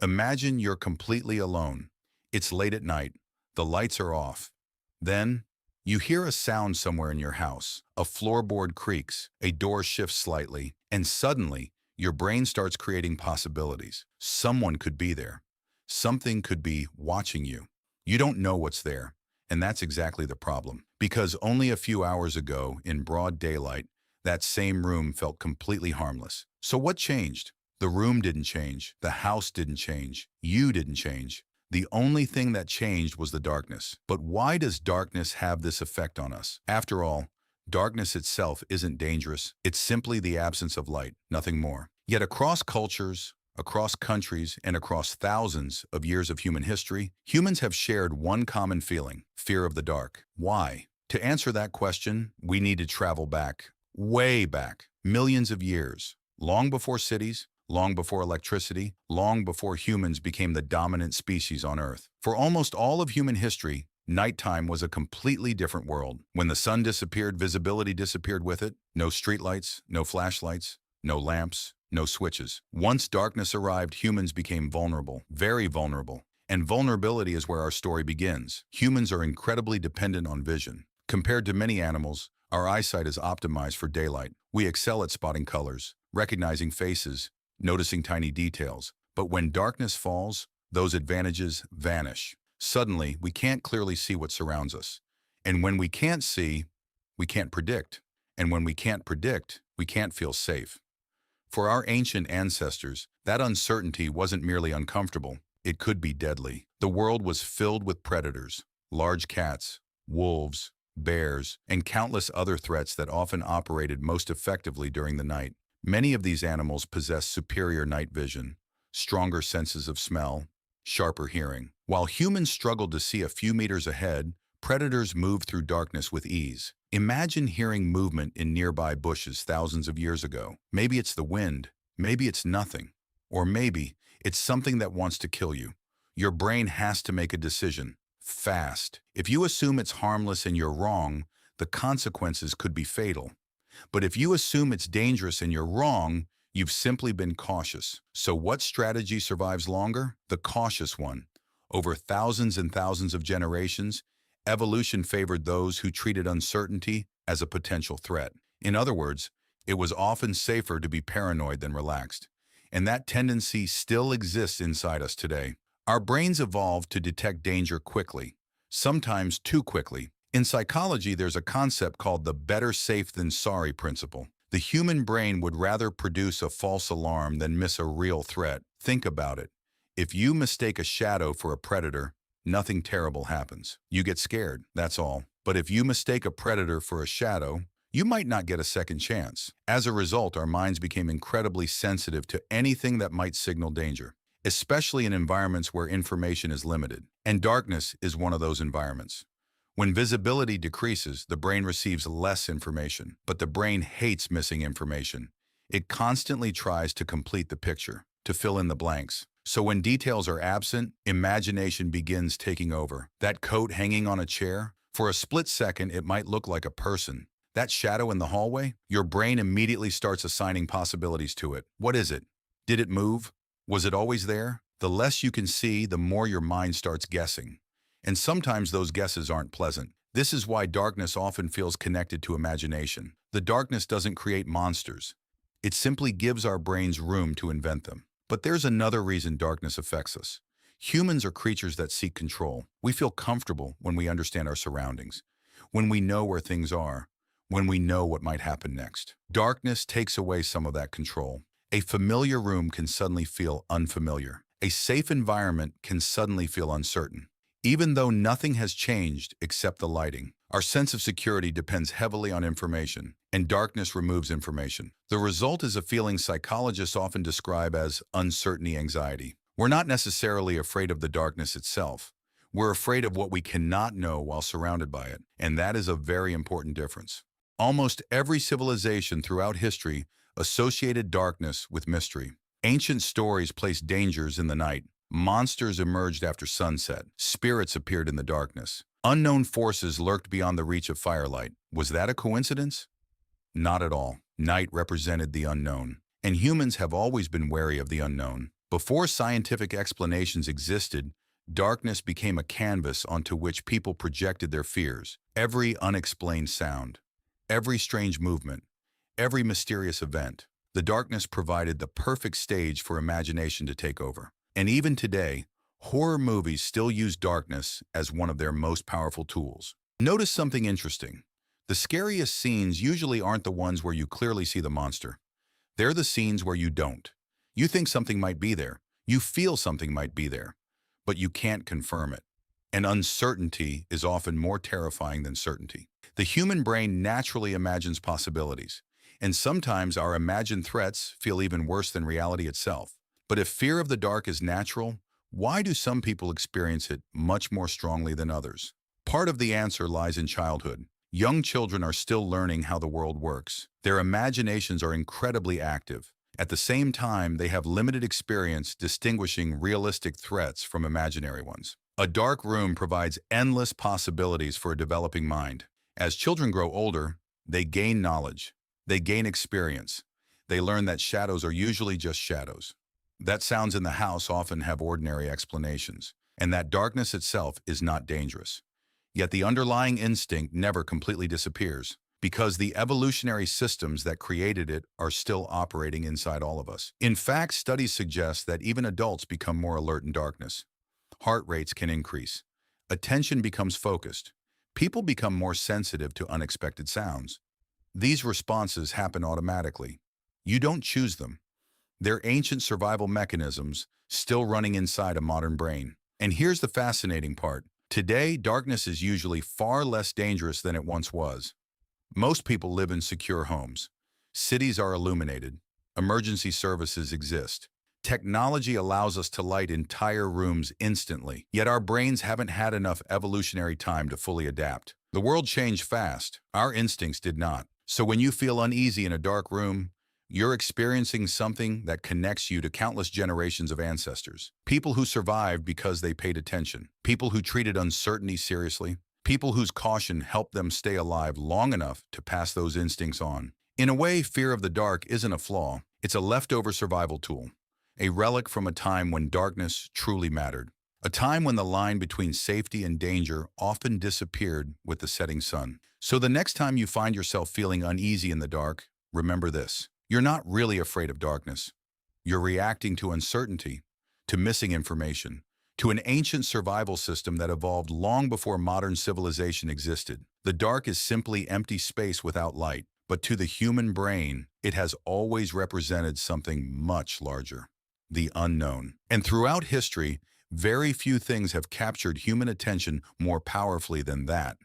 Imagine you're completely alone. It's late at night. The lights are off. Then, you hear a sound somewhere in your house. A floorboard creaks, a door shifts slightly, and suddenly, your brain starts creating possibilities. Someone could be there. Something could be watching you. You don't know what's there, and that's exactly the problem. Because only a few hours ago, in broad daylight, that same room felt completely harmless. So what changed? The room didn't change. The house didn't change. You didn't change. The only thing that changed was the darkness. But why does darkness have this effect on us? After all, darkness itself isn't dangerous. It's simply the absence of light, nothing more. Yet across cultures, across countries, and across thousands of years of human history, humans have shared one common feeling: fear of the dark. Why? To answer that question, we need to travel back, way back, millions of years, long before cities, long before electricity, long before humans became the dominant species on Earth. For almost all of human history, nighttime was a completely different world. When the sun disappeared, visibility disappeared with it. No streetlights, no flashlights, no lamps, no switches. Once darkness arrived, humans became vulnerable, very vulnerable. And vulnerability is where our story begins. Humans are incredibly dependent on vision. Compared to many animals, our eyesight is optimized for daylight. We excel at spotting colors, recognizing faces, noticing tiny details. But when darkness falls, those advantages vanish. Suddenly, we can't clearly see what surrounds us. And when we can't see, we can't predict. And when we can't predict, we can't feel safe. For our ancient ancestors, that uncertainty wasn't merely uncomfortable, it could be deadly. The world was filled with predators, large cats, wolves, bears, and countless other threats that often operated most effectively during the night. Many of these animals possess superior night vision, stronger senses of smell, sharper hearing. While humans struggled to see a few meters ahead, predators moved through darkness with ease. Imagine hearing movement in nearby bushes thousands of years ago. Maybe it's the wind, maybe it's nothing, or maybe it's something that wants to kill you. Your brain has to make a decision, fast. If you assume it's harmless and you're wrong, the consequences could be fatal. But if you assume it's dangerous and you're wrong, you've simply been cautious. So what strategy survives longer? The cautious one. Over thousands and thousands of generations, evolution favored those who treated uncertainty as a potential threat. In other words, it was often safer to be paranoid than relaxed. And that tendency still exists inside us today. Our brains evolved to detect danger quickly, sometimes too quickly. In psychology, there's a concept called the better safe than sorry principle. The human brain would rather produce a false alarm than miss a real threat. Think about it. If you mistake a shadow for a predator, nothing terrible happens. You get scared, that's all. But if you mistake a predator for a shadow, you might not get a second chance. As a result, our minds became incredibly sensitive to anything that might signal danger, especially in environments where information is limited. And darkness is one of those environments. When visibility decreases, the brain receives less information, but the brain hates missing information. It constantly tries to complete the picture, to fill in the blanks. So when details are absent, imagination begins taking over. That coat hanging on a chair, for a split second, it might look like a person. That shadow in the hallway, your brain immediately starts assigning possibilities to it. What is it? Did it move? Was it always there? The less you can see, the more your mind starts guessing. And sometimes those guesses aren't pleasant. This is why darkness often feels connected to imagination. The darkness doesn't create monsters. It simply gives our brains room to invent them. But there's another reason darkness affects us. Humans are creatures that seek control. We feel comfortable when we understand our surroundings, when we know where things are, when we know what might happen next. Darkness takes away some of that control. A familiar room can suddenly feel unfamiliar. A safe environment can suddenly feel uncertain. Even though nothing has changed except the lighting, our sense of security depends heavily on information, and darkness removes information. The result is a feeling psychologists often describe as uncertainty anxiety. We're not necessarily afraid of the darkness itself. We're afraid of what we cannot know while surrounded by it, and that is a very important difference. Almost every civilization throughout history associated darkness with mystery. Ancient stories placed dangers in the night. Monsters emerged after sunset. Spirits appeared in the darkness. Unknown forces lurked beyond the reach of firelight. Was that a coincidence? Not at all. Night represented the unknown, and humans have always been wary of the unknown. Before scientific explanations existed, darkness became a canvas onto which people projected their fears. Every unexplained sound, every strange movement, every mysterious event. The darkness provided the perfect stage for imagination to take over. And even today, horror movies still use darkness as one of their most powerful tools. Notice something interesting. The scariest scenes usually aren't the ones where you clearly see the monster. They're the scenes where you don't. You think something might be there. You feel something might be there, but you can't confirm it. And uncertainty is often more terrifying than certainty. The human brain naturally imagines possibilities, and sometimes our imagined threats feel even worse than reality itself. But if fear of the dark is natural, why do some people experience it much more strongly than others? Part of the answer lies in childhood. Young children are still learning how the world works. Their imaginations are incredibly active. At the same time, they have limited experience distinguishing realistic threats from imaginary ones. A dark room provides endless possibilities for a developing mind. As children grow older, they gain knowledge. They gain experience. They learn that shadows are usually just shadows. That sounds in the house often have ordinary explanations, and that darkness itself is not dangerous. Yet the underlying instinct never completely disappears, because the evolutionary systems that created it are still operating inside all of us. In fact, studies suggest that even adults become more alert in darkness. Heart rates can increase. Attention becomes focused. People become more sensitive to unexpected sounds. These responses happen automatically. You don't choose them. They're ancient survival mechanisms still running inside a modern brain. And here's the fascinating part. Today, darkness is usually far less dangerous than it once was. Most people live in secure homes. Cities are illuminated. Emergency services exist. Technology allows us to light entire rooms instantly, yet our brains haven't had enough evolutionary time to fully adapt. The world changed fast. Our instincts did not. So when you feel uneasy in a dark room, you're experiencing something that connects you to countless generations of ancestors. People who survived because they paid attention. People who treated uncertainty seriously. People whose caution helped them stay alive long enough to pass those instincts on. In a way, fear of the dark isn't a flaw. It's a leftover survival tool. A relic from a time when darkness truly mattered. A time when the line between safety and danger often disappeared with the setting sun. So the next time you find yourself feeling uneasy in the dark, remember this. You're not really afraid of darkness. You're reacting to uncertainty, to missing information, to an ancient survival system that evolved long before modern civilization existed. The dark is simply empty space without light, but to the human brain, it has always represented something much larger, the unknown. And throughout history, very few things have captured human attention more powerfully than that.